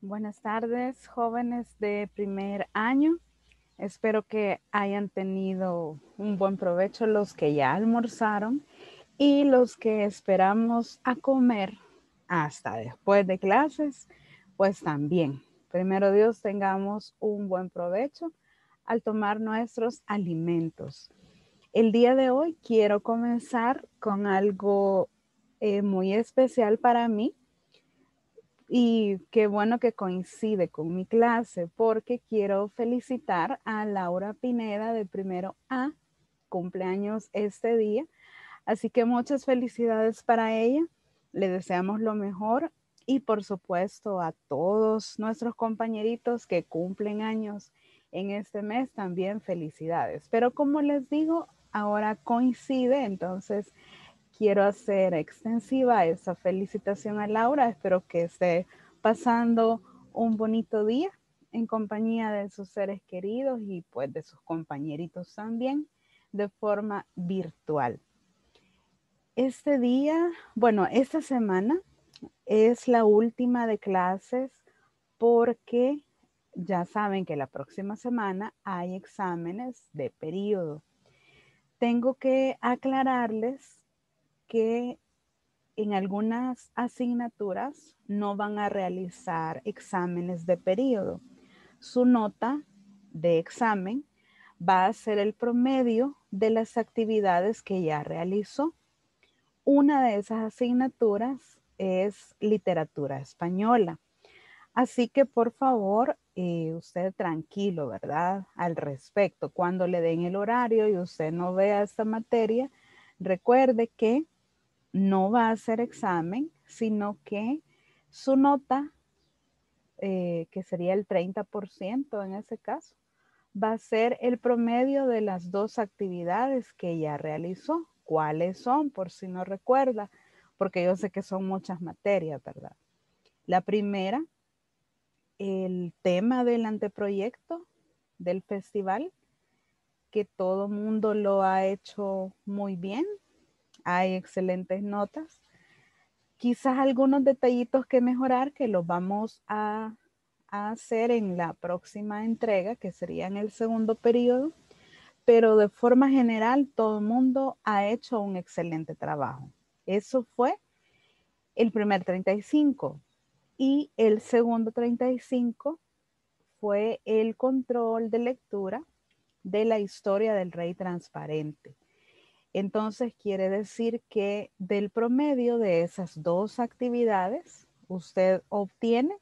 Buenas tardes, jóvenes de primer año. Espero que hayan tenido un buen provecho los que ya almorzaron y los que esperamos a comer hasta después de clases, pues también. Primero Dios, tengamos un buen provecho al tomar nuestros alimentos. El día de hoy quiero comenzar con algo muy especial para mí. Y qué bueno que coincide con mi clase porque quiero felicitar a Laura Pineda de primero A, cumpleaños este día. Así que muchas felicidades para ella. Le deseamos lo mejor y por supuesto a todos nuestros compañeritos que cumplen años en este mes también felicidades. Pero como les digo, ahora coincide, entonces quiero hacer extensiva esa felicitación a Laura. Espero que esté pasando un bonito día en compañía de sus seres queridos y pues de sus compañeritos también de forma virtual. Este día, bueno, esta semana es la última de clases porque ya saben que la próxima semana hay exámenes de periodo. Tengo que aclararles que en algunas asignaturas no van a realizar exámenes de periodo. Su nota de examen va a ser el promedio de las actividades que ya realizó. Una de esas asignaturas es literatura española. Así que por favor, usted tranquilo, ¿verdad? Al respecto, cuando le den el horario y usted no vea esta materia, recuerde que no va a hacer examen, sino que su nota, que sería el 30% en ese caso, va a ser el promedio de las dos actividades que ya realizó. ¿Cuáles son? Por si no recuerda, porque yo sé que son muchas materias, ¿verdad? La primera, el tema del anteproyecto del festival, que todo mundo lo ha hecho muy bien. Hay excelentes notas. Quizás algunos detallitos que mejorar que los vamos a hacer en la próxima entrega, que sería en el segundo periodo, pero de forma general todo el mundo ha hecho un excelente trabajo. Eso fue el primer 35 y el segundo 35 fue el control de lectura de la historia del rey transparente. Entonces quiere decir que del promedio de esas dos actividades, usted obtiene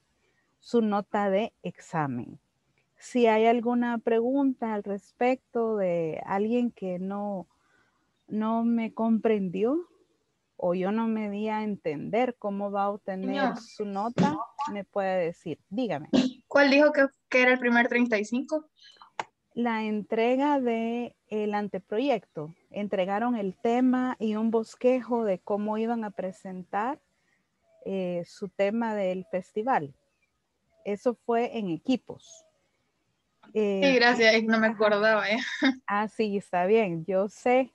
su nota de examen. Si hay alguna pregunta al respecto de alguien que no me comprendió o yo no me di a entender cómo va a obtener Señor, su nota, me puede decir, dígame. ¿cuál dijo que era el primer 35? La entrega del anteproyecto. Entregaron el tema y un bosquejo de cómo iban a presentar su tema del festival. Eso fue en equipos. Sí, gracias, es que no me Ajá. acordaba, ¿eh? Sí, está bien. Yo sé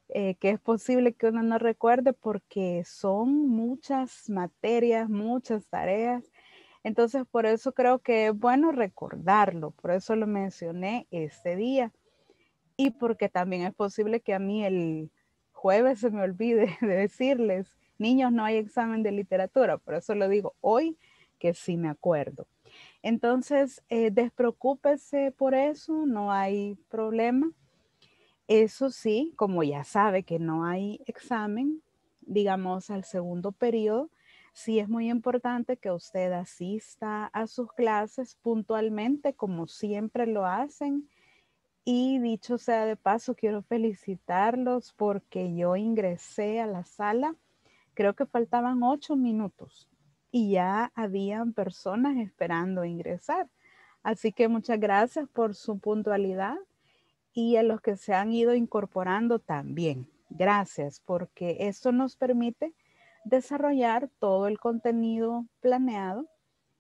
que es posible que uno no recuerde porque son muchas materias, muchas tareas. Entonces, por eso creo que es bueno recordarlo. Por eso lo mencioné este día. Y porque también es posible que a mí el jueves se me olvide de decirles, niños, no hay examen de literatura. Por eso lo digo hoy, que sí me acuerdo. Entonces, despreocúpese por eso, no hay problema. Eso sí, como ya sabe que no hay examen, digamos al segundo periodo, sí es muy importante que usted asista a sus clases puntualmente, como siempre lo hacen. Y dicho sea de paso, quiero felicitarlos porque yo ingresé a la sala, creo que faltaban 8 minutos y ya habían personas esperando ingresar. Así que muchas gracias por su puntualidad y a los que se han ido incorporando también. Gracias, porque esto nos permite desarrollar todo el contenido planeado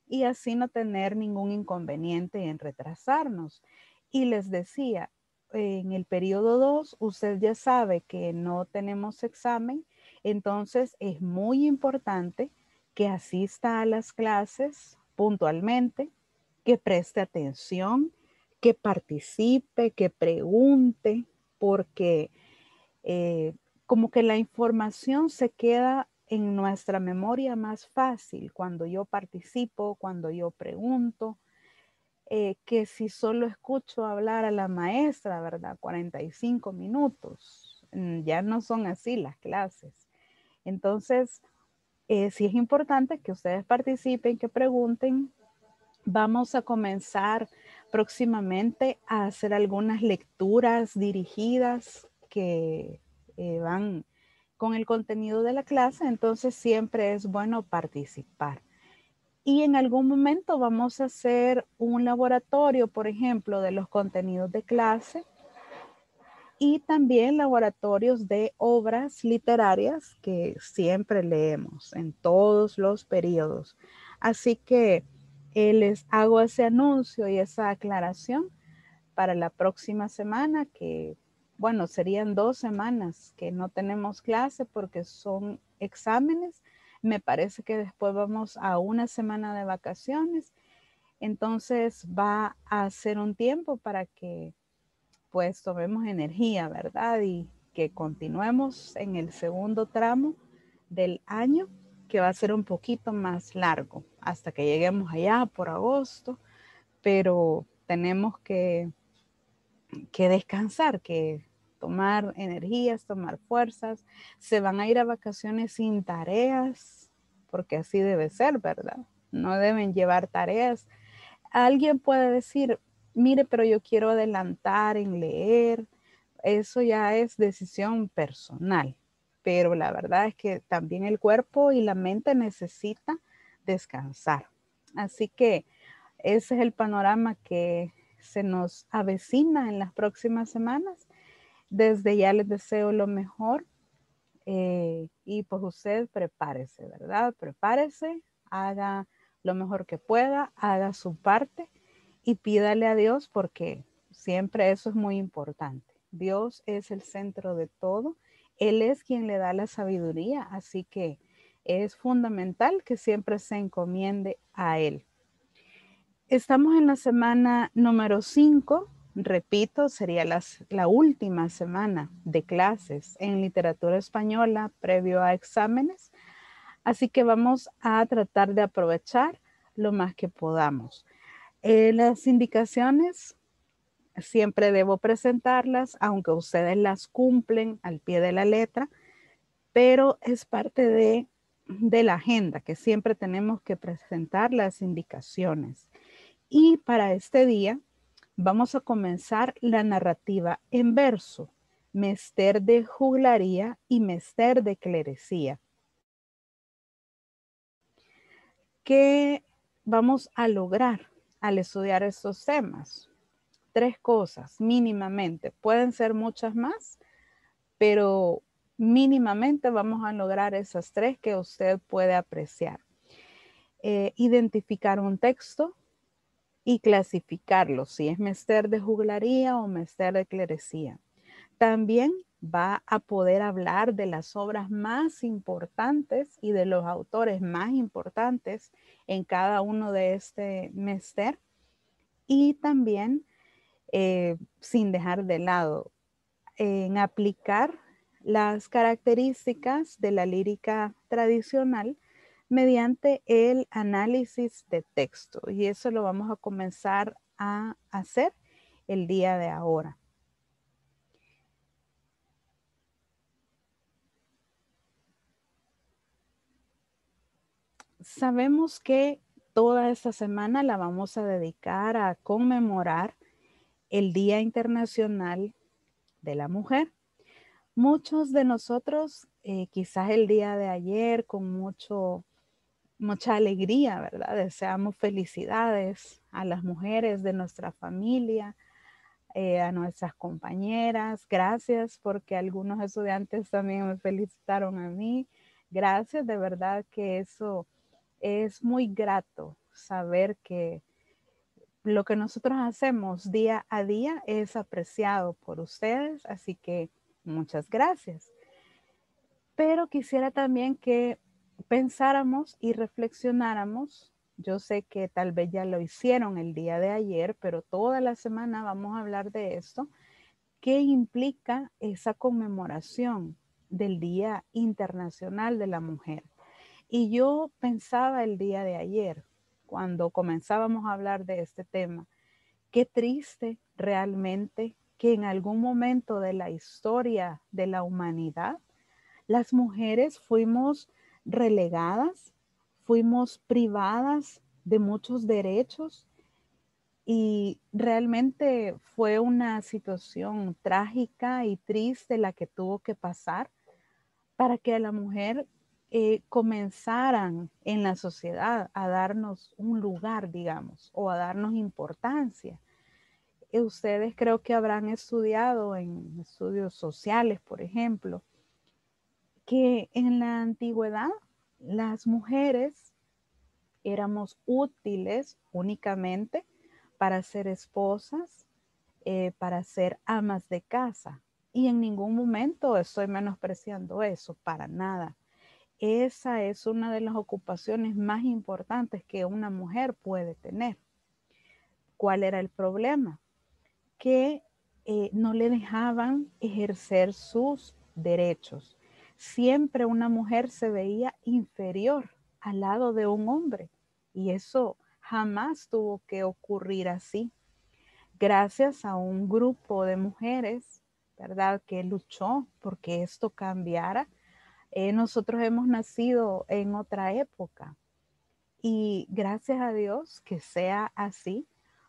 y así no tener ningún inconveniente en retrasarnos. Y les decía, en el periodo 2, usted ya sabe que no tenemos examen, entonces es muy importante que asista a las clases puntualmente, que preste atención, que participe, que pregunte, porque como que la información se queda en nuestra memoria más fácil cuando yo participo, cuando yo pregunto, que si solo escucho hablar a la maestra, ¿verdad? 45 minutos, ya no son así las clases. Entonces, sí es importante que ustedes participen, que pregunten. Vamos a comenzar próximamente a hacer algunas lecturas dirigidas que van con el contenido de la clase, entonces siempre es bueno participar. Y en algún momento vamos a hacer un laboratorio, por ejemplo, de los contenidos de clase y también laboratorios de obras literarias que siempre leemos en todos los periodos. Así que les hago ese anuncio y esa aclaración para la próxima semana, que bueno, serían 2 semanas que no tenemos clase porque son exámenes. Me parece que después vamos a una semana de vacaciones. Entonces va a ser un tiempo para que pues tomemos energía, ¿verdad? Y que continuemos en el segundo tramo del año, que va a ser un poquito más largo, hasta que lleguemos allá por agosto, pero tenemos que descansar, que tomar energías, tomar fuerzas. Se van a ir a vacaciones sin tareas, porque así debe ser, ¿verdad? No deben llevar tareas. Alguien puede decir, mire, pero yo quiero adelantar en leer. Eso ya es decisión personal, pero la verdad es que también el cuerpo y la mente necesita descansar. Así que ese es el panorama que se nos avecina en las próximas semanas. Desde ya les deseo lo mejor y pues usted prepárese, ¿verdad? Prepárese, haga lo mejor que pueda, haga su parte y pídale a Dios, porque siempre eso es muy importante. Dios es el centro de todo. Él es quien le da la sabiduría, así que es fundamental que siempre se encomiende a Él. Estamos en la semana número 5. Repito, sería la última semana de clases en literatura española previo a exámenes. Así que vamos a tratar de aprovechar lo más que podamos. Las indicaciones siempre debo presentarlas, aunque ustedes las cumplen al pie de la letra, pero es parte de la agenda que siempre tenemos que presentar las indicaciones. Y para este día vamos a comenzar la narrativa en verso, Mester de Juglaría y Mester de Clerecía. ¿Qué vamos a lograr al estudiar estos temas? 3 cosas mínimamente. Pueden ser muchas más, pero mínimamente vamos a lograr esas 3 que usted puede apreciar. Identificar un texto y clasificarlo, si es mester de juglaría o mester de clerecía. También va a poder hablar de las obras más importantes y de los autores más importantes en cada uno de este mester. Y también, sin dejar de lado, en aplicar las características de la lírica tradicional mediante el análisis de texto. Y eso lo vamos a comenzar a hacer el día de ahora. Sabemos que toda esta semana la vamos a dedicar a conmemorar el Día Internacional de la Mujer. Muchos de nosotros, quizás el día de ayer, con mucha alegría, ¿verdad? Deseamos felicidades a las mujeres de nuestra familia, a nuestras compañeras. Gracias, porque algunos estudiantes también me felicitaron a mí. Gracias, de verdad que eso es muy grato, saber que lo que nosotros hacemos día a día es apreciado por ustedes, así que muchas gracias. Pero quisiera también que pensáramos y reflexionáramos Yo sé que tal vez ya lo hicieron el día de ayer, pero toda la semana vamos a hablar de esto. ¿Qué implica esa conmemoración del Día Internacional de la Mujer? Y yo pensaba el día de ayer, cuando comenzábamos a hablar de este tema, qué triste realmente que en algún momento de la historia de la humanidad, las mujeres fuimos relegadas, fuimos privadas de muchos derechos y realmente fue una situación trágica y triste la que tuvo que pasar para que a la mujer comenzaran en la sociedad a darnos un lugar, digamos, o a darnos importancia. Ustedes creo que habrán estudiado en estudios sociales, por ejemplo, que en la antigüedad las mujeres éramos útiles únicamente para ser esposas, para ser amas de casa. Y en ningún momento estoy menospreciando eso, para nada. Esa es una de las ocupaciones más importantes que una mujer puede tener. ¿Cuál era el problema? Que no le dejaban ejercer sus derechos. Siempre una mujer se veía inferior al lado de un hombre y eso jamás tuvo que ocurrir así. Gracias a un grupo de mujeres, ¿verdad?, que luchó porque esto cambiara. Nosotros hemos nacido en otra época y gracias a Dios que sea así,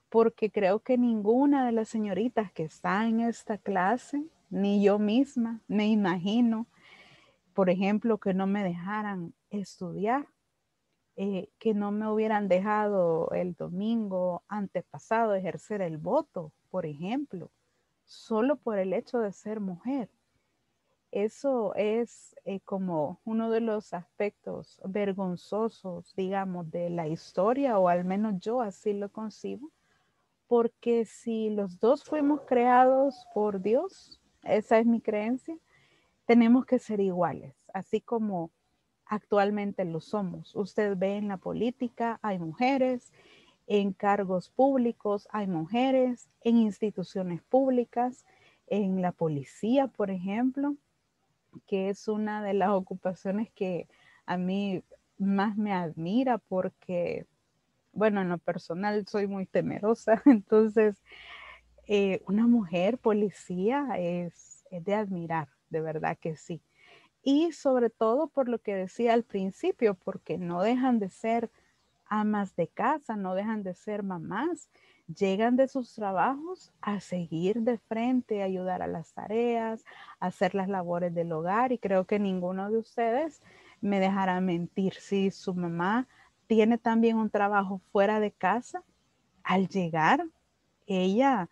porque creo que ninguna de las señoritas que está en esta clase, ni yo misma, me imagino, por ejemplo, que no me dejaran estudiar, que no me hubieran dejado el domingo antepasado ejercer el voto, por ejemplo, solo por el hecho de ser mujer. Eso es como uno de los aspectos vergonzosos, digamos, de la historia, o al menos yo así lo concibo, porque si los dos fuimos creados por Dios, esa es mi creencia, tenemos que ser iguales, así como actualmente lo somos. Usted ve en la política, hay mujeres, en cargos públicos hay mujeres, en instituciones públicas, en la policía, por ejemplo, que es una de las ocupaciones que a mí más me admira porque, bueno, en lo personal soy muy temerosa, entonces una mujer policía es de admirar, de verdad que sí. Y sobre todo por lo que decía al principio, porque no dejan de ser amas de casa, no dejan de ser mamás, llegan de sus trabajos a seguir de frente, a ayudar a las tareas, a hacer las labores del hogar y creo que ninguno de ustedes me dejará mentir. Si su mamá tiene también un trabajo fuera de casa, al llegar, ella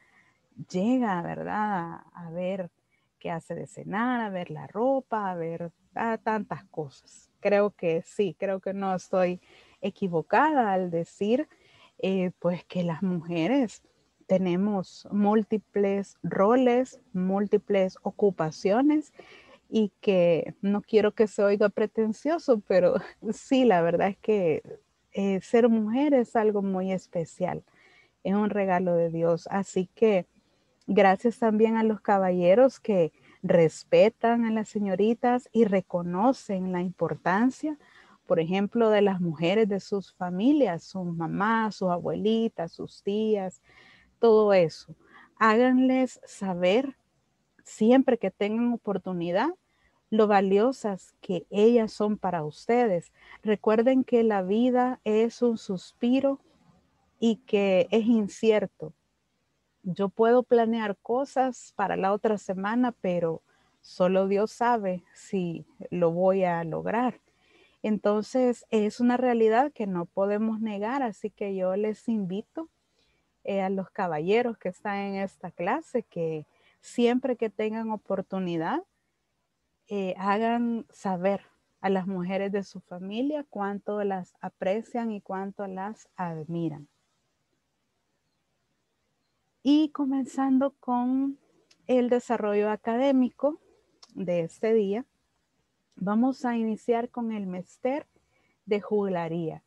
llega, ¿verdad? A ver qué hace de cenar, a ver la ropa, a ver tantas cosas. Creo que sí, creo que no estoy equivocada al decir pues que las mujeres tenemos múltiples roles, múltiples ocupaciones y que no quiero que se oiga pretencioso, pero sí, la verdad es que ser mujer es algo muy especial, es un regalo de Dios. Así que gracias también a los caballeros que respetan a las señoritas y reconocen la importancia, por ejemplo, de las mujeres de sus familias, sus mamás, sus abuelitas, sus tías, todo eso. Háganles saber siempre que tengan oportunidad lo valiosas que ellas son para ustedes. Recuerden que la vida es un suspiro y que es incierto. Yo puedo planear cosas para la otra semana, pero solo Dios sabe si lo voy a lograr. Entonces es una realidad que no podemos negar, así que yo les invito a los caballeros que están en esta clase que siempre que tengan oportunidad hagan saber a las mujeres de su familia cuánto las aprecian y cuánto las admiran. Y comenzando con el desarrollo académico de este día, vamos a iniciar con el Mester de Juglaría.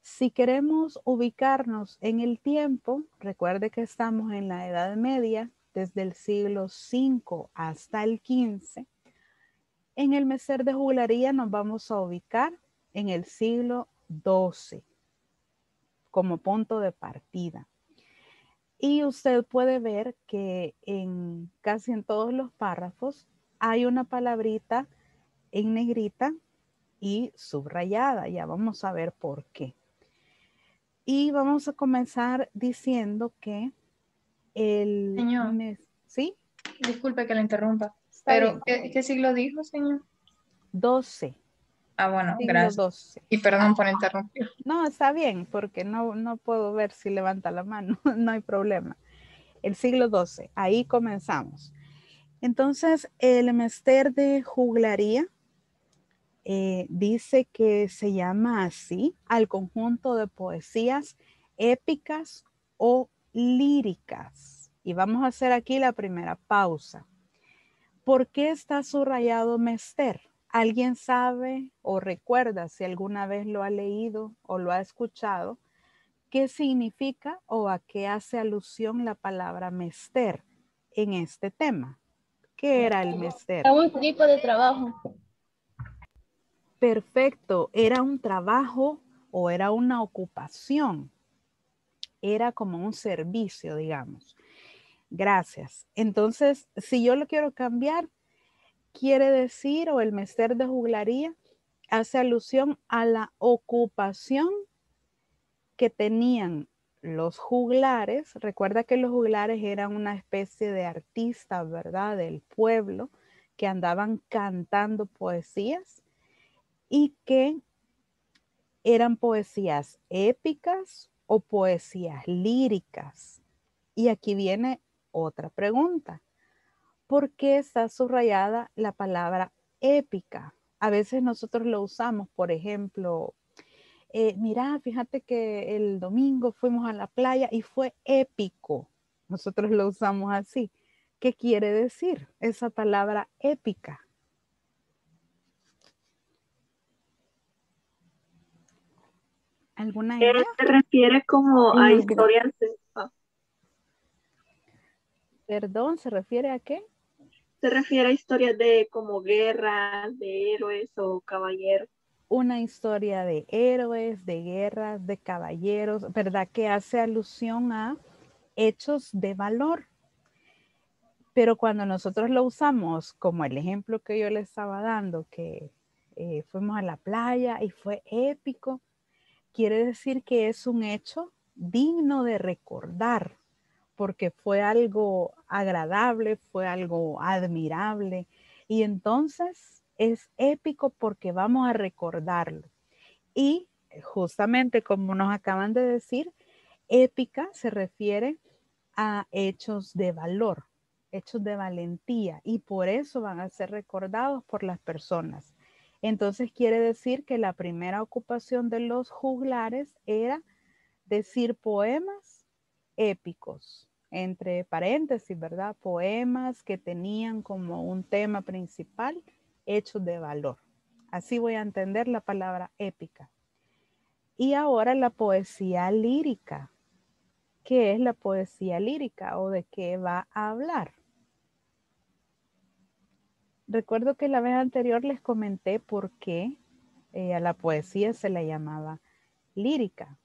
Si queremos ubicarnos en el tiempo, recuerde que estamos en la Edad Media, desde el siglo V hasta el XV. En el Mester de Juglaría nos vamos a ubicar en el siglo XII como punto de partida. Y usted puede ver que casi en todos los párrafos hay una palabrita en negrita y subrayada. Ya vamos a ver por qué. Y vamos a comenzar diciendo que el Señor, mes, ¿sí? disculpe que le interrumpa, Está pero bien. ¿qué siglo dijo, señor? 12, Ah, bueno, siglo gracias. 12. Y perdón por interrumpir. No, está bien, porque no puedo ver si levanta la mano, no hay problema. El siglo 12, ahí comenzamos. Entonces, el Mester de Juglaría dice que se llama así al conjunto de poesías épicas o líricas. Y vamos a hacer aquí la primera pausa. ¿Por qué está subrayado Mester? ¿Alguien sabe o recuerda si alguna vez lo ha leído o lo ha escuchado? ¿Qué significa o a qué hace alusión la palabra Mester en este tema? ¿Qué era el Mester? Es un tipo de trabajo. Perfecto, era un trabajo o era una ocupación, era como un servicio, digamos. Gracias. Entonces, si yo lo quiero cambiar, quiere decir, o el Mester de Juglaría hace alusión a la ocupación que tenían los juglares. Recuerda que los juglares eran una especie de artistas, ¿verdad? Del pueblo que andaban cantando poesías y que eran poesías épicas o poesías líricas. Y aquí viene otra pregunta. ¿Por qué está subrayada la palabra épica? A veces nosotros lo usamos, por ejemplo, mira, fíjate que el domingo fuimos a la playa y fue épico. Nosotros lo usamos así. ¿Qué quiere decir esa palabra épica? ¿Alguna idea? Se refiere como a historias de, Perdón, ¿se refiere a qué? se refiere a historias de como guerras, de héroes o caballeros. Una historia de héroes, de guerras, de caballeros, ¿verdad? Que hace alusión a hechos de valor. Pero cuando nosotros lo usamos, como el ejemplo que yo le estaba dando, que fuimos a la playa y fue épico, quiere decir que es un hecho digno de recordar, porque fue algo agradable, fue algo admirable, y entonces es épico porque vamos a recordarlo. Y justamente como nos acaban de decir, épica se refiere a hechos de valor, hechos de valentía, y por eso van a ser recordados por las personas. Entonces quiere decir que la primera ocupación de los juglares era decir poemas épicos, entre paréntesis, ¿verdad? Poemas que tenían como un tema principal hechos de valor. Así voy a entender la palabra épica. Y ahora la poesía lírica. ¿Qué es la poesía lírica o de qué va a hablar? Recuerdo que la vez anterior les comenté por qué a la poesía se la llamaba lírica.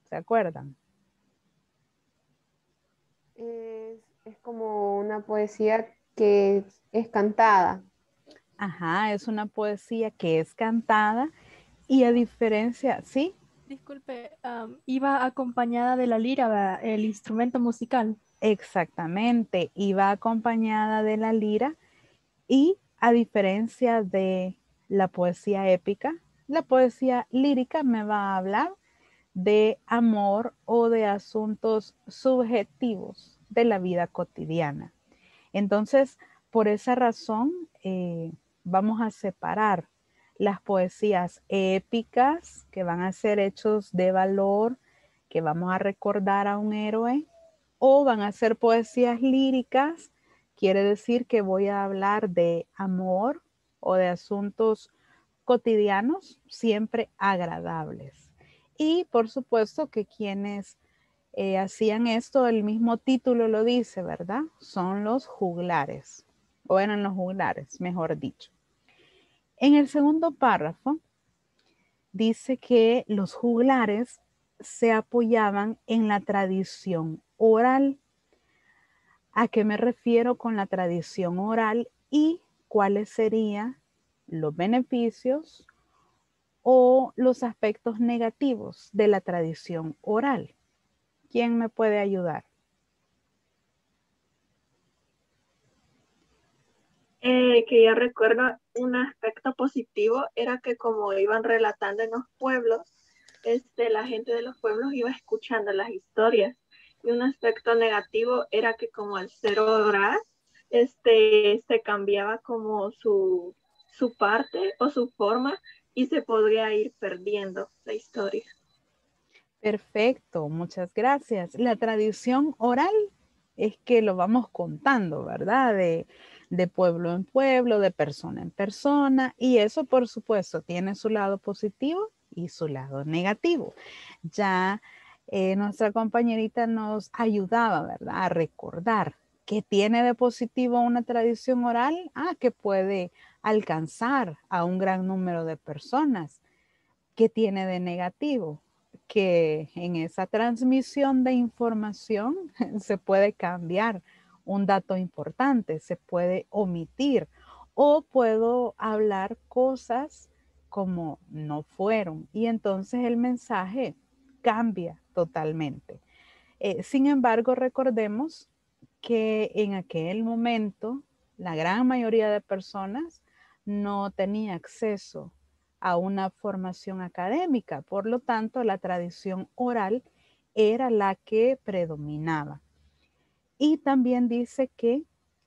¿Se acuerdan? Es como una poesía que es cantada. Ajá, es una poesía que es cantada y a diferencia, ¿sí? Disculpe, iba acompañada de la lira, ¿verdad? El instrumento musical. Exactamente, y va acompañada de la lira y a diferencia de la poesía épica, la poesía lírica me va a hablar de amor o de asuntos subjetivos de la vida cotidiana. Entonces, por esa razón, vamos a separar las poesías épicas, que van a ser hechos de valor, que vamos a recordar a un héroe, o van a ser poesías líricas, quiere decir que voy a hablar de amor o de asuntos cotidianos, siempre agradables. Y por supuesto que quienes hacían esto, el mismo título lo dice, ¿verdad? Son los juglares, o eran los juglares, mejor dicho. En el segundo párrafo dice que los juglares se apoyaban en la tradición oral. ¿A qué me refiero con la tradición oral y cuáles serían los beneficios o los aspectos negativos de la tradición oral? ¿Quién me puede ayudar? Que yo recuerdo un aspecto positivo era que como iban relatando en los pueblos, la gente de los pueblos iba escuchando las historias. Y un aspecto negativo era que como al ser oral, se cambiaba como su parte o su forma y se podría ir perdiendo la historia. Perfecto, muchas gracias. La tradición oral es que lo vamos contando, ¿verdad? De pueblo en pueblo, de persona en persona, y eso por supuesto tiene su lado positivo y su lado negativo. Ya nuestra compañerita nos ayudaba, ¿verdad? A recordar qué tiene de positivo una tradición oral, que puede alcanzar a un gran número de personas. ¿Qué tiene de negativo? Que en esa transmisión de información se puede cambiar un dato importante, se puede omitir o puedo hablar cosas como no fueron y entonces el mensaje cambia totalmente. Sin embargo, recordemos que en aquel momento la gran mayoría de personas no tenía acceso a una formación académica, por lo tanto la tradición oral era la que predominaba. Y también dice que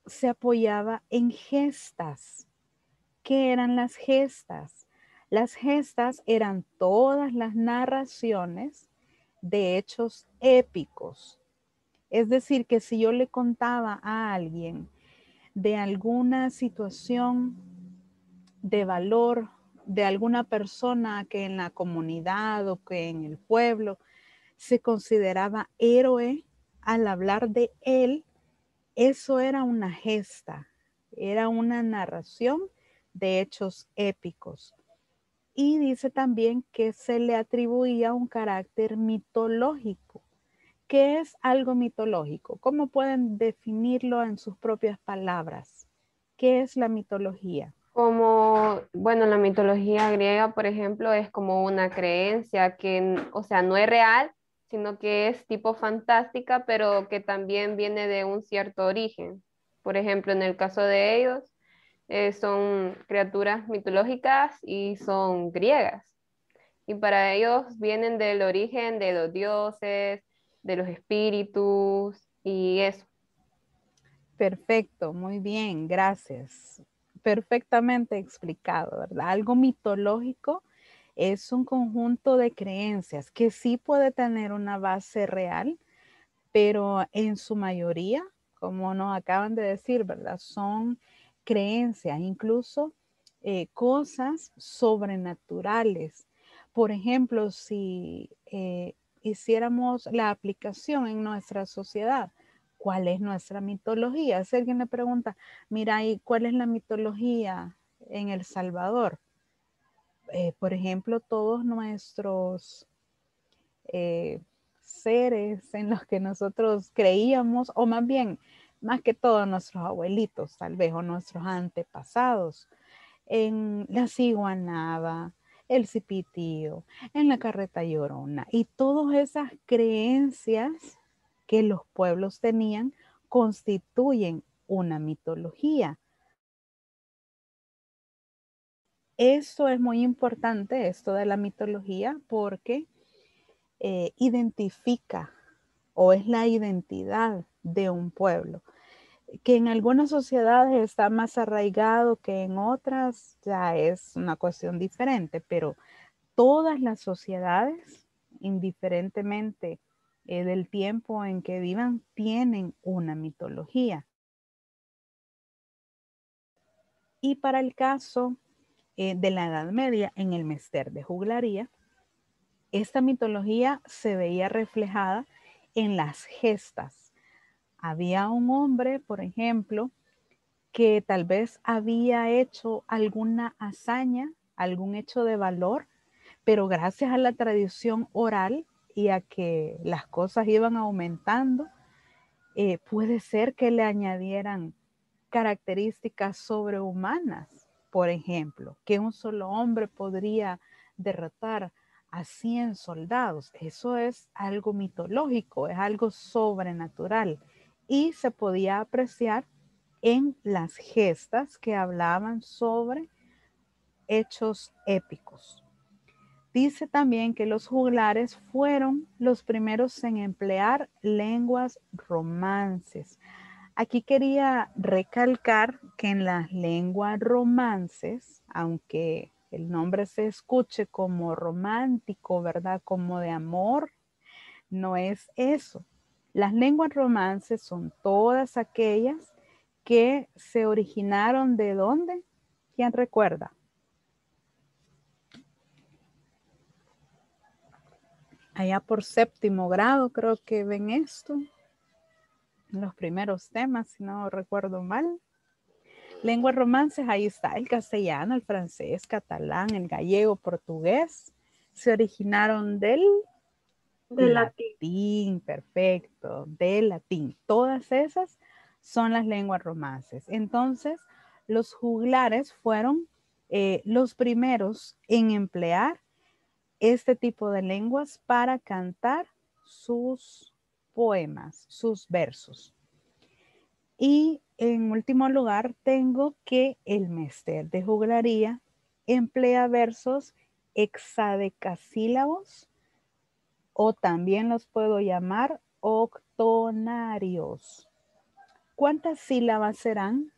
se apoyaba en gestas. ¿Qué eran las gestas? Las gestas eran todas las narraciones de hechos épicos. Es decir, que si yo le contaba a alguien de alguna situación de valor de alguna persona que en la comunidad o que en el pueblo se consideraba héroe, al hablar de él, eso era una gesta, era una narración de hechos épicos. Y dice también que se le atribuía un carácter mitológico. ¿Qué es algo mitológico? ¿Cómo pueden definirlo en sus propias palabras? ¿Qué es la mitología? Como, bueno, la mitología griega, por ejemplo, es como una creencia que, o sea, no es real, sino que es tipo fantástica, pero que también viene de un cierto origen. Por ejemplo, en el caso de ellos, son criaturas mitológicas y son griegas. Y para ellos vienen del origen de los dioses, de los espíritus y eso. Perfecto, muy bien, gracias. Perfectamente explicado, ¿verdad? Algo mitológico es un conjunto de creencias que sí puede tener una base real, pero en su mayoría, como nos acaban de decir, ¿verdad? Son creencias, incluso cosas sobrenaturales. Por ejemplo, si hiciéramos la aplicación en nuestra sociedad, ¿cuál es nuestra mitología? Si alguien le pregunta, mira, ¿y cuál es la mitología en El Salvador? Por ejemplo, todos nuestros seres en los que nosotros creíamos, o más bien, más que todos nuestros abuelitos, tal vez, o nuestros antepasados, en la ciguanaba, el cipitío, en la carreta llorona, y todas esas creencias que los pueblos tenían constituyen una mitología. Eso es muy importante, esto de la mitología, porque identifica o es la identidad de un pueblo, que en algunas sociedades está más arraigado que en otras, ya es una cuestión diferente, pero todas las sociedades, indiferentemente del tiempo en que vivan, tienen una mitología. Y para el caso de la Edad Media, en el Mester de Juglaría, Esta mitología se veía reflejada en las gestas. Había un hombre, por ejemplo, que tal vez había hecho alguna hazaña, algún hecho de valor, pero gracias a la tradición oral y a que las cosas iban aumentando, puede ser que le añadieran características sobrehumanas. Por ejemplo, que un solo hombre podría derrotar a 100 soldados. Eso es algo mitológico, es algo sobrenatural y se podía apreciar en las gestas que hablaban sobre hechos épicos. Dice también que los juglares fueron los primeros en emplear lenguas romances. Aquí quería recalcar que en las lenguas romances, aunque el nombre se escuche como romántico, ¿verdad? Como de amor, no es eso. Las lenguas romances son todas aquellas que se originaron de dónde. ¿Quién recuerda? Allá por séptimo grado creo que ven esto. Los primeros temas, si no recuerdo mal. Lenguas romances, ahí está el castellano, el francés, catalán, el gallego, portugués. Se originaron del De latín. latín, perfecto, del latín. Todas esas son las lenguas romances. Entonces, los juglares fueron los primeros en emplear este tipo de lenguas para cantar sus poemas, sus versos. Y en último lugar tengo que el mester de juglaría emplea versos hexadecasílabos o también los puedo llamar octonarios. ¿Cuántas sílabas serán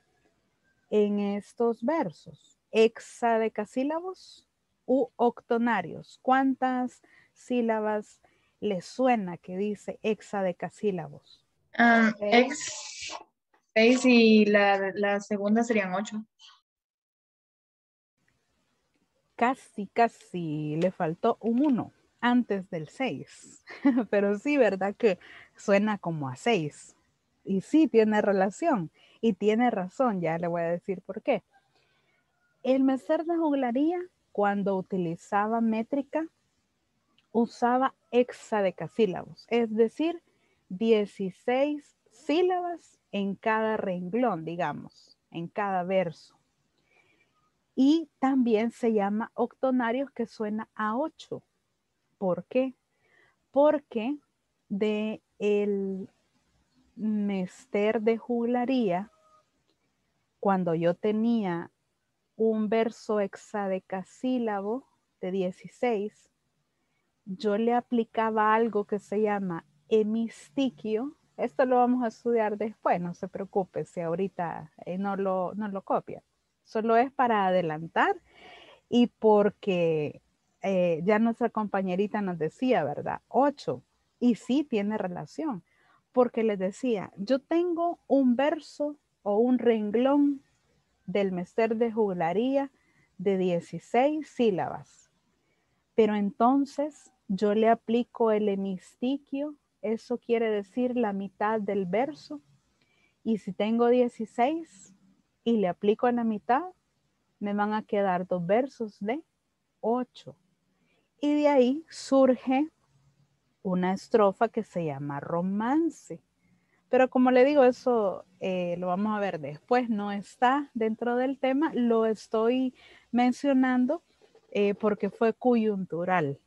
en estos versos? ¿Hexadecasílabos u octonarios? ¿Cuántas sílabas les suena que dice hexadecasílabos? Ex 6 y la segunda serían 8. Casi, le faltó un 1 antes del 6. Pero sí, ¿verdad? Que suena como a 6. Y sí, tiene relación. Y tiene razón, ya le voy a decir por qué. El mester de juglaría, cuando utilizaba métrica, usaba hexadecasílabos, es decir, 16 sílabas en cada renglón, digamos, en cada verso. Y también se llama octonarios, que suena a 8. ¿Por qué? Porque de el mester de juglaría, cuando yo tenía un verso hexadecasílabo de 16, yo le aplicaba algo que se llama hemistiquio. Esto lo vamos a estudiar después, no se preocupe si ahorita no lo copia. Solo es para adelantar y porque ya nuestra compañerita nos decía, ¿verdad? 8. Y sí tiene relación, porque les decía, yo tengo un verso o un renglón del mester de juglaría de 16 sílabas, pero entonces yo le aplico el hemistiquio, eso quiere decir la mitad del verso, y si tengo 16 y le aplico la mitad, me van a quedar 2 versos de 8. Y de ahí surge una estrofa que se llama romance. Pero como le digo, eso lo vamos a ver después, no está dentro del tema, lo estoy mencionando porque fue coyuntural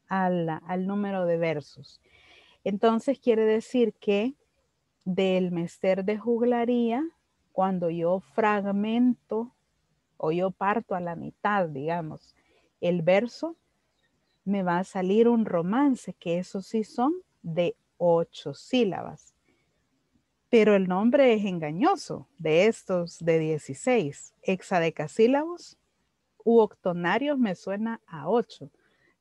al número de versos. Entonces quiere decir que del mester de juglaría, cuando yo fragmento o yo parto a la mitad, digamos, el verso, me va a salir un romance, que esos sí son de 8 sílabas. Pero el nombre es engañoso de estos de 16. Hexadecasílabos u octonarios me suena a 8,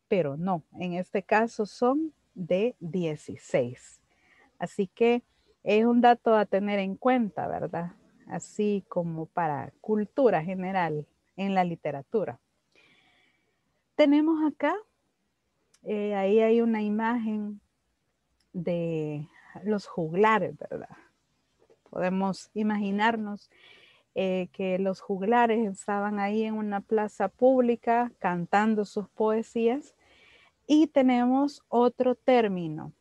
pero no, en este caso son de 16. Así que es un dato a tener en cuenta, ¿verdad? Así como para cultura general en la literatura. Tenemos acá Ahí hay una imagen de los juglares, ¿verdad? Podemos imaginarnos que los juglares estaban ahí en una plaza pública cantando sus poesías. Y tenemos otro término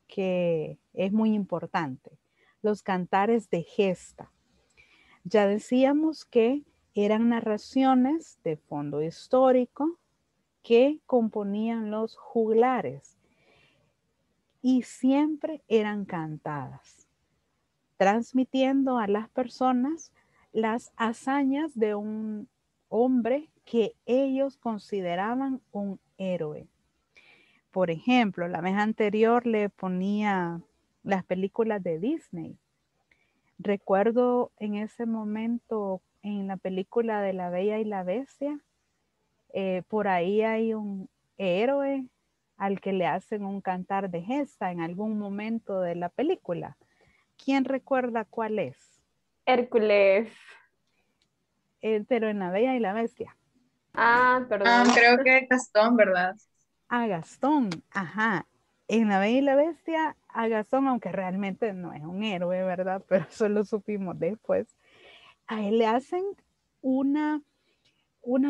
que es muy importante, los cantares de gesta. Ya decíamos que eran narraciones de fondo histórico que componían los juglares y siempre eran cantadas, transmitiendo a las personas las hazañas de un hombre que ellos consideraban un héroe. Por ejemplo, la vez anterior le ponía las películas de Disney. Recuerdo en ese momento en la película de La Bella y la Bestia, por ahí hay un héroe al que le hacen un cantar de gesta en algún momento de la película. ¿Quién recuerda cuál es? Hércules. Pero en La Bella y la Bestia. Ah, perdón. Creo que Gastón, ¿verdad? A Gastón, ajá. En La Bella y la Bestia, a Gastón, aunque realmente no es un héroe, ¿verdad? Pero eso lo supimos después. A él le hacen una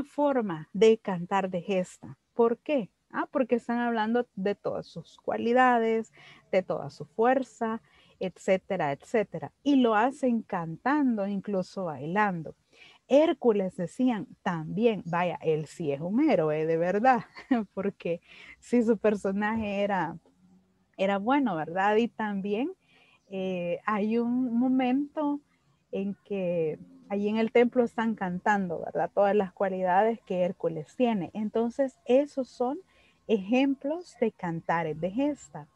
forma de cantar de gesta. ¿Por qué? Porque están hablando de todas sus cualidades, de toda su fuerza, etcétera, etcétera. Y lo hacen cantando, incluso bailando. Hércules decían también, vaya, él sí es un héroe de verdad, porque sí su personaje era bueno, ¿verdad? Y también hay un momento en que allí en el templo están cantando, ¿verdad? Todas las cualidades que Hércules tiene. Entonces, esos son ejemplos de cantares de gesta.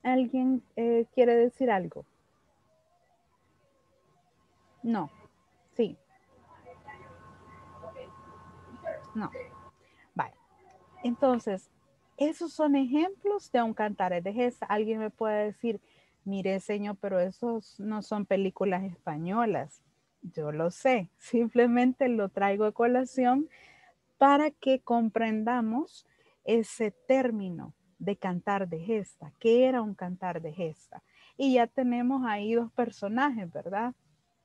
¿Alguien quiere decir algo? No. Sí. No. Vale. Entonces, esos son ejemplos de un cantar de gesta. Alguien me puede decir, mire, señor, pero esos no son películas españolas. Yo lo sé, simplemente lo traigo a colación para que comprendamos ese término de cantar de gesta. ¿Qué era un cantar de gesta? Y ya tenemos ahí dos personajes, ¿verdad?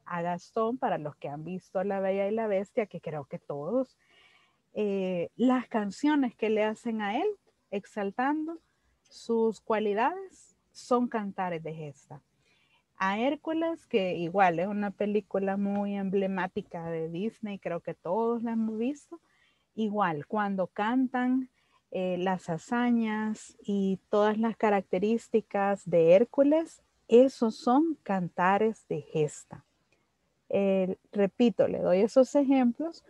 A Gastón, para los que han visto La Bella y la Bestia, que creo que todos, las canciones que le hacen a él, exaltando sus cualidades, son cantares de gesta. A Hércules, que igual es una película muy emblemática de Disney, creo que todos la hemos visto, igual cuando cantan las hazañas y todas las características de Hércules, esos son cantares de gesta. Repito, le doy esos ejemplos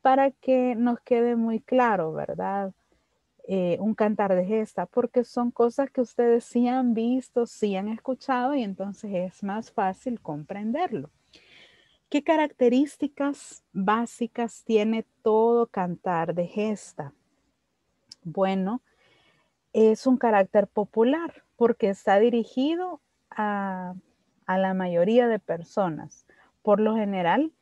para que nos quede muy claro, ¿verdad? Un cantar de gesta, porque son cosas que ustedes sí han visto, sí han escuchado y entonces es más fácil comprenderlo. ¿Qué características básicas tiene todo cantar de gesta? Bueno, es un carácter popular porque está dirigido a la mayoría de personas. Por lo general,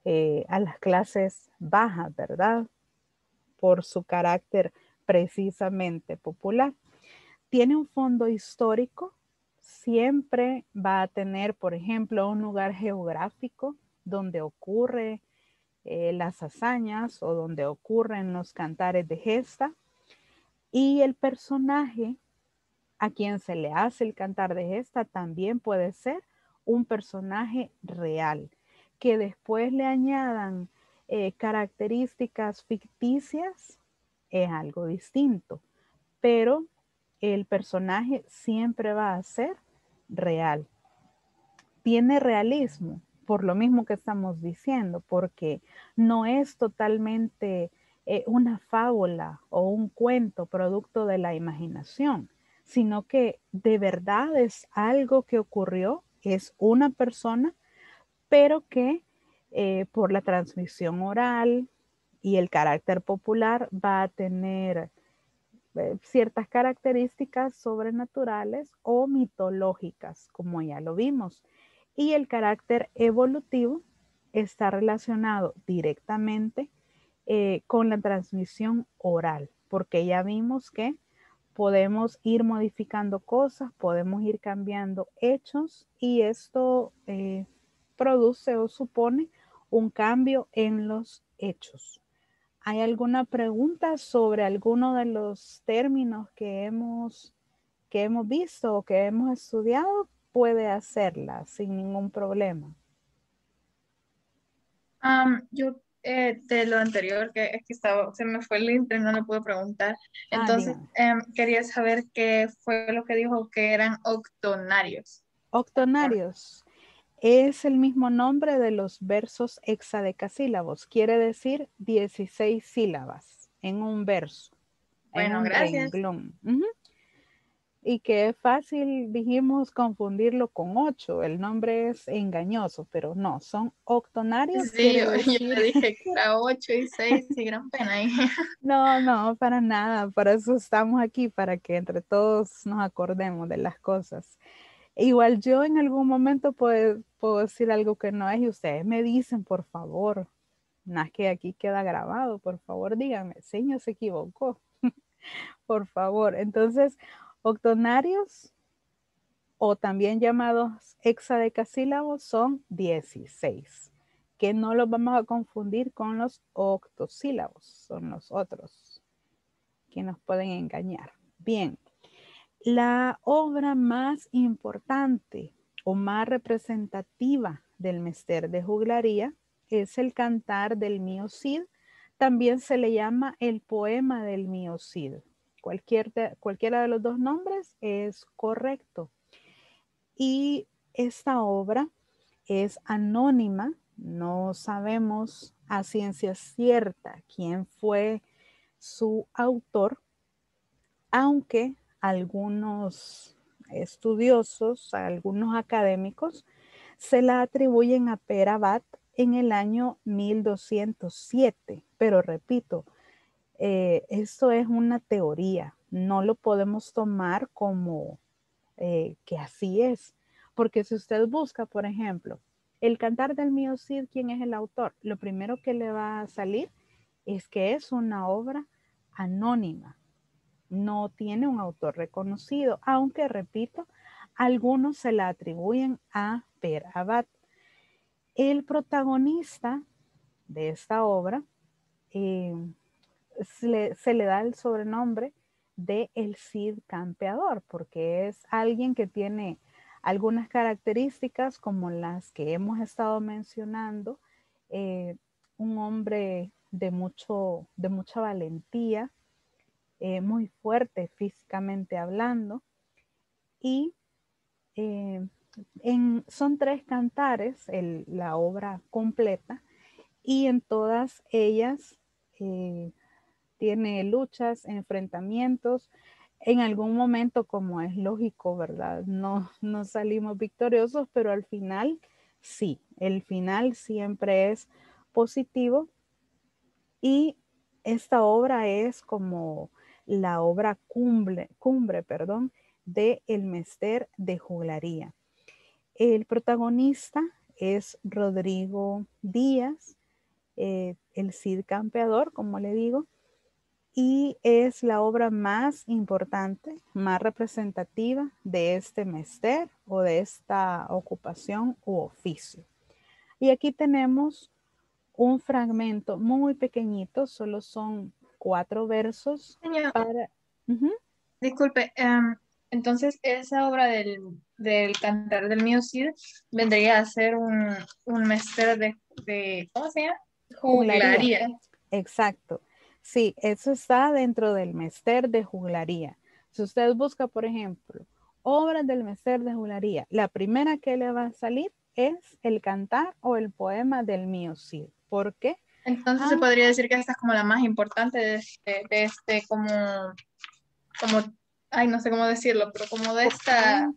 a las clases bajas, ¿verdad? Por su carácter precisamente popular. Tiene un fondo histórico, siempre va a tener, por ejemplo, un lugar geográfico donde ocurre las hazañas o donde ocurren los cantares de gesta. Y el personaje a quien se le hace el cantar de gesta también puede ser un personaje real, que después le añadan características ficticias, es algo distinto, pero el personaje siempre va a ser real. Tiene realismo, por lo mismo que estamos diciendo, porque no es totalmente una fábula o un cuento producto de la imaginación, sino que de verdad es algo que ocurrió, es una persona, pero que por la transmisión oral y el carácter popular va a tener ciertas características sobrenaturales o mitológicas, como ya lo vimos. Y el carácter evolutivo está relacionado directamente con la transmisión oral, porque ya vimos que podemos ir modificando cosas, podemos ir cambiando hechos y esto produce o supone un cambio en los hechos. ¿Hay alguna pregunta sobre alguno de los términos que hemos visto o que hemos estudiado? Puede hacerla sin ningún problema. Yo de lo anterior, que es que se me fue el internet, no le puedo preguntar. Entonces, Dígame. quería saber qué fue lo que dijo que eran octonarios. Octonarios es el mismo nombre de los versos hexadecasílabos. Quiere decir 16 sílabas en un verso, en Bueno, un gracias. renglón. Y que es fácil, dijimos, confundirlo con 8. El nombre es engañoso, pero no, son octonarios. Sí, Quiere yo le decir, dije que era 8 y 6 y gran pena ahí. no, para nada. Para eso estamos aquí, para que entre todos nos acordemos de las cosas. Igual yo en algún momento puedo decir algo que no es y ustedes me dicen, por favor, no es que aquí queda grabado, por favor díganme, señor se equivocó, por favor. Entonces, octonarios o también llamados hexadecasílabos son 16, que no los vamos a confundir con los octosílabos, son los otros que nos pueden engañar. Bien, la obra más importante o más representativa del Mester de Juglaría es el Cantar del Mío Cid. También se le llama el Poema del Mío Cid. Cualquiera de los dos nombres es correcto. Y esta obra es anónima, no sabemos a ciencia cierta quién fue su autor, aunque algunos estudiosos, algunos académicos, se la atribuyen a Pere Abad en el año 1207. Pero repito, esto es una teoría, no lo podemos tomar como que así es. Porque si usted busca, por ejemplo, el Cantar del Mío Cid, ¿quién es el autor? Lo primero que le va a salir es que es una obra anónima. No tiene un autor reconocido, aunque, repito, algunos se la atribuyen a Pere Abad. El protagonista de esta obra se le da el sobrenombre de el Cid Campeador, porque es alguien que tiene algunas características como las que hemos estado mencionando, un hombre de mucha valentía, muy fuerte físicamente hablando, y son 3 cantares, la obra completa, y en todas ellas tiene luchas, enfrentamientos. En algún momento, como es lógico, ¿verdad? No salimos victoriosos, pero al final sí, el final siempre es positivo y esta obra es como la obra cumbre, de El Mester de Juglaría. El protagonista es Rodrigo Díaz, el Cid Campeador, como le digo, y es la obra más importante, más representativa de este mester o de esta ocupación u oficio. Y aquí tenemos un fragmento muy pequeñito, solo son 4 versos Señor, para... disculpe, entonces esa obra del Cantar del Mío Cid vendría a ser un mester ¿cómo se llama? Juglaría, Juglaría. exacto. Sí, eso está dentro del mester de juglaría. Si usted busca, por ejemplo, obras del mester de juglaría, la primera que le va a salir es el cantar o el poema del Mío Cid. ¿Por qué? Entonces se podría decir que esta es como la más importante como, ay, no sé cómo decirlo, pero como de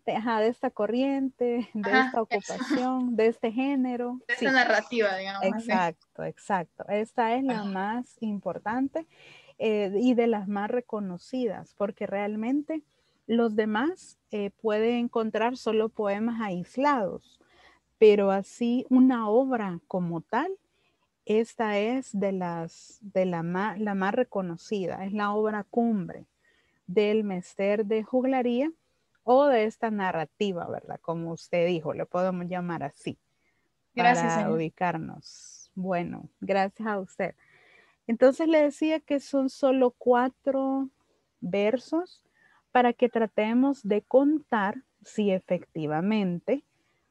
de esta corriente, de ajá, esta ocupación, de este género. de esta Sí, narrativa, digamos así. exacto. Esta es la más importante y de las más reconocidas, porque realmente los demás pueden encontrar solo poemas aislados, pero así una obra como tal esta es la más reconocida, es la obra cumbre del Mester de Juglaría o de esta narrativa, ¿verdad? Como usted dijo, le podemos llamar así Gracias, para señor. ubicarnos. Bueno, gracias a usted. Entonces le decía que son solo 4 versos para que tratemos de contar si efectivamente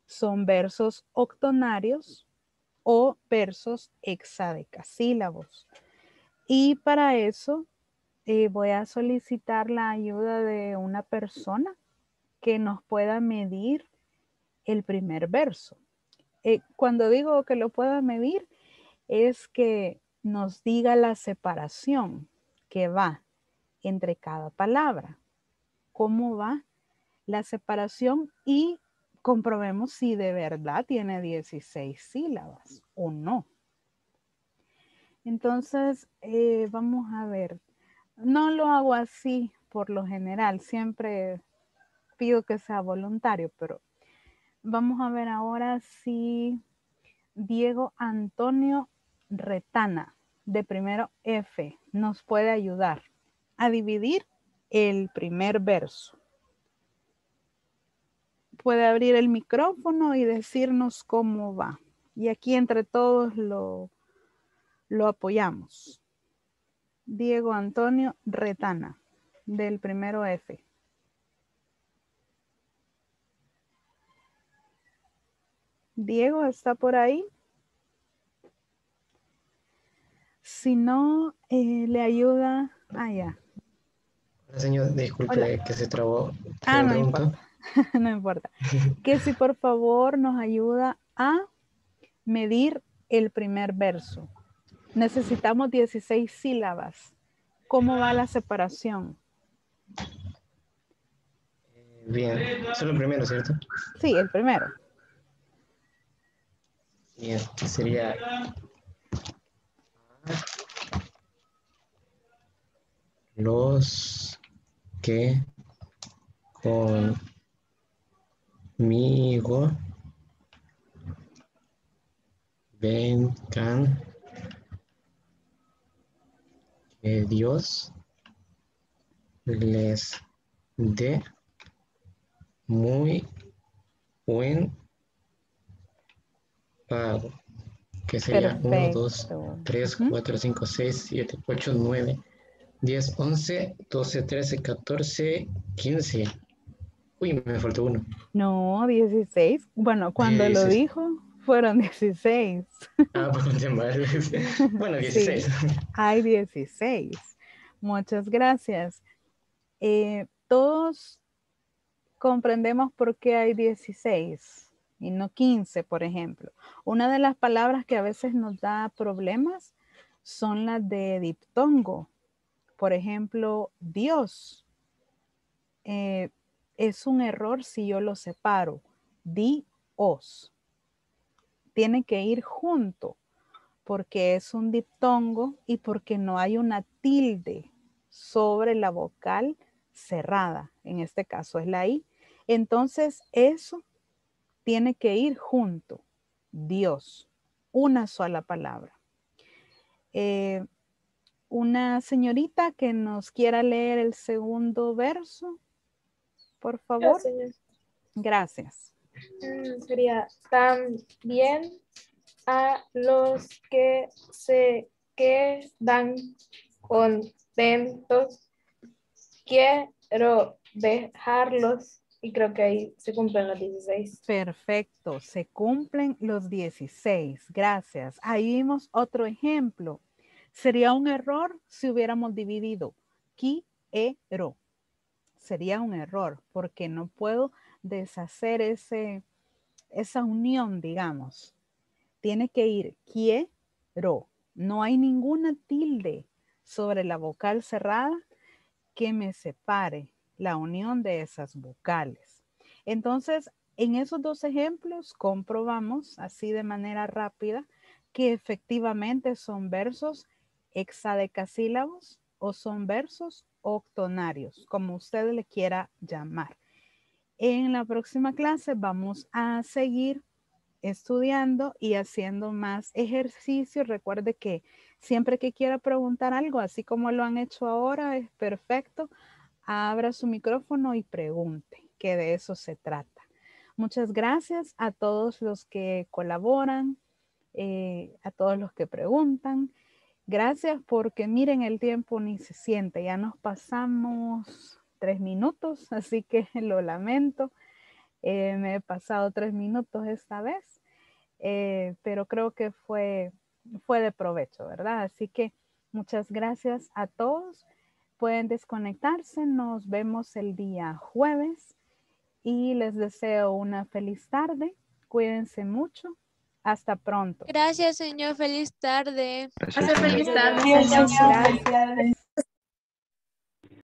son versos octonarios o versos hexadecasílabos. Y para eso voy a solicitar la ayuda de una persona que nos pueda medir el primer verso. Cuando digo que lo pueda medir, es que nos diga la separación que va entre cada palabra, cómo va la separación y comprobemos si de verdad tiene 16 sílabas o no. Entonces, vamos a ver. No lo hago así por lo general, siempre pido que sea voluntario, pero vamos a ver ahora si Diego Antonio Retana, de primero F, nos puede ayudar a dividir el primer verso. Puede abrir el micrófono y decirnos cómo va. Y aquí entre todos lo apoyamos. Diego Antonio Retana, del primero F. Diego, ¿está por ahí? Si no, le ayuda. Ya. Hola, señor, disculpe Hola. que se trabó. Tengo una No pregunta. importa. No importa. Que si por favor nos ayuda a medir el primer verso. Necesitamos 16 sílabas. ¿Cómo va la separación? Bien, solo el primero, ¿cierto? Sí, el primero. Bien, que sería los que conmigo vengan, que Dios les dé muy buen pago. Que sería 1, 2, Perfecto. 3, 4, 5, 6, 7, 8, 9, 10, 11, 12, 13, 14, 15. Uy, me faltó uno. No, 16. Bueno, cuando lo 16. dijo, fueron 16. Pues mal. Bueno, Sí, 16. hay 16. Muchas gracias. Todos comprendemos por qué hay 16 y no 15, por ejemplo. Una de las palabras que a veces nos da problemas son las de diptongo. Por ejemplo, Dios. Es un error si yo lo separo. Di-os. Tiene que ir junto porque es un diptongo y porque no hay una tilde sobre la vocal cerrada. En este caso es la I. Entonces eso tiene que ir junto. Dios. Una sola palabra. Una señorita que nos quiera leer el segundo verso, por favor. Señor. Gracias. Sería también a los que se quedan contentos, quiero dejarlos, y creo que ahí se cumplen los 16. Perfecto, se cumplen los 16. Gracias. Ahí vimos otro ejemplo. Sería un error si hubiéramos dividido quiero. Sería un error porque no puedo deshacer esa unión, digamos. Tiene que ir quiero. No hay ninguna tilde sobre la vocal cerrada que me separe la unión de esas vocales. Entonces, en esos dos ejemplos comprobamos así de manera rápida que efectivamente son versos hexadecasílabos o son versos octonarios, como usted le quiera llamar. En la próxima clase vamos a seguir estudiando y haciendo más ejercicio. Recuerde que siempre que quiera preguntar algo, así como lo han hecho ahora, es perfecto. Abra su micrófono y pregunte, que de eso se trata. Muchas gracias a todos los que colaboran, a todos los que preguntan. Gracias porque miren, el tiempo ni se siente. Ya nos pasamos 3 minutos, así que lo lamento. Me he pasado 3 minutos esta vez, pero creo que fue de provecho, ¿verdad? Así que muchas gracias a todos. Pueden desconectarse. Nos vemos el día jueves y les deseo una feliz tarde. Cuídense mucho. Hasta pronto. Gracias, señor. Feliz tarde. Hasta feliz tarde, Gracias, señor. Gracias.